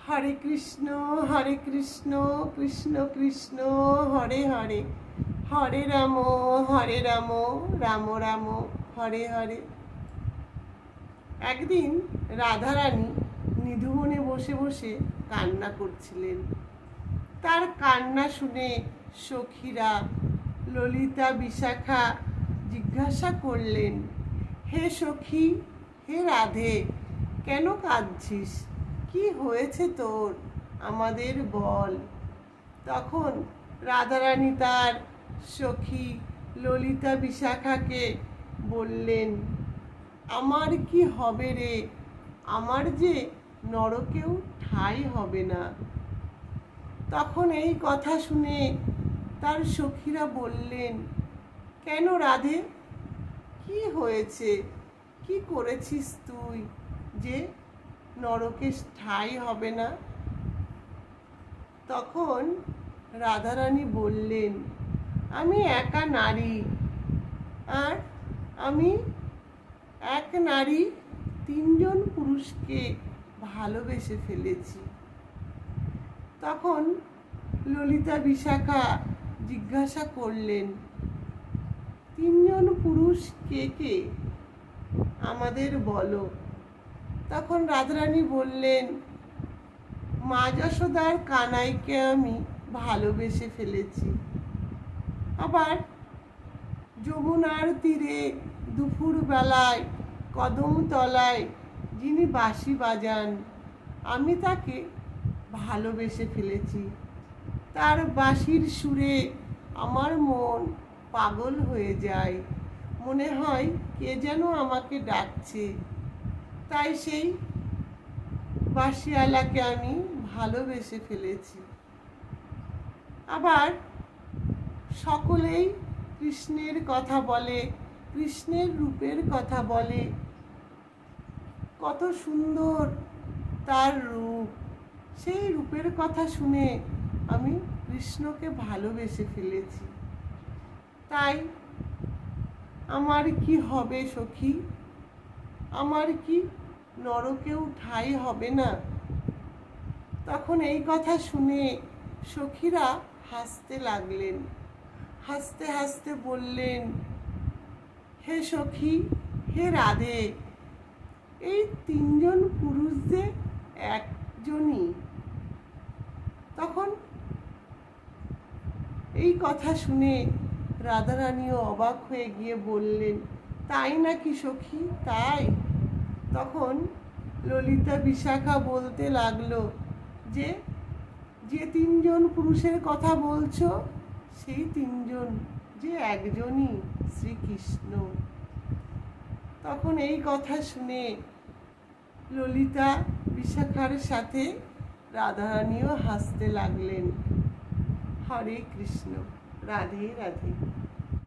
হরে কৃষ্ণ কৃষ্ণ কৃষ্ণ হরে হরে, হরে রাম রাম রাম হরে হরে। একদিন রাধারানী নিধুবনে বসে বসে কান্না করছিলেন। তার কান্না শুনে সখীরা ললিতা বিশাখা জিজ্ঞাসা করলেন, হে সখী, হে রাধে, কেন কাঁদছিস? কি হয়েছে তোর? আমাদের বল। তখন রাধারানী তার সখী ললিতা বিশাখাকে বললেন, আমার কি হবে রে? আমার যে নরকেও ঠাঁই হবে না। তখন এই কথা শুনে তার সখীরা বললেন, কেন রাধে, কি হয়েছে? কি করেছিস তুই যে নরকে ঠাঁই হবে না? তখন রাধারানী বললেন, আমি একা নারী, আর আমি এক নারী তিনজন পুরুষকে ভালোবেসে ফেলেছি। তখন ললিতা বিশাখা জিজ্ঞাসা করলেন, তিনজন পুরুষ কে কে? আমাদের বলো। তখন রাধারানী বললেন, মা যশোদার কানাইকে আমি ভালোবেসে ফেলেছি। আবার যমুনার তীরে দুপুর বেলায় কদম তলায় যিনি বাঁশি বাজান, আমি তাকে ভালোবেসে ফেলেছি। তার বাঁশির সুরে আমার মন পাগল হয়ে যায়, মনে হয় কে যেন আমাকে ডাকছে। তাই সেই বাঁশিওয়ালাকে আমি ভালোবেসে ফেলেছি। আবার সকলেই কৃষ্ণের কথা বলে, কৃষ্ণের রূপের কথা বলে, কত সুন্দর তার রূপ। সেই রূপের কথা শুনে আমি কৃষ্ণকে ভালোবেসে ফেলেছি। তাই আমার কি হবে সখী? আমার কি নরকেও ঠাঁই হবে না? তখন এই কথা শুনে সখীরা হাসতে লাগলেন। হাসতে হাসতে বললেন, হে সখী, হে রাধে, এই তিনজন পুরুষ যে একজনই। তখন এই কথা শুনে রাধারানীও অবাক হয়ে গিয়ে বললেন, তাই নাকি সখী, তাই? তখন ললিতা বিশাখা বলতে লাগলো যে যে তিনজন পুরুষের কথা বলছো, সেই তিনজন যে একজনই, শ্রীকৃষ্ণ। তখন এই কথা শুনে ললিতা বিশাখার সাথে রাধারানীও হাসতে লাগলেন। হরে কৃষ্ণ, রাধে রাধে।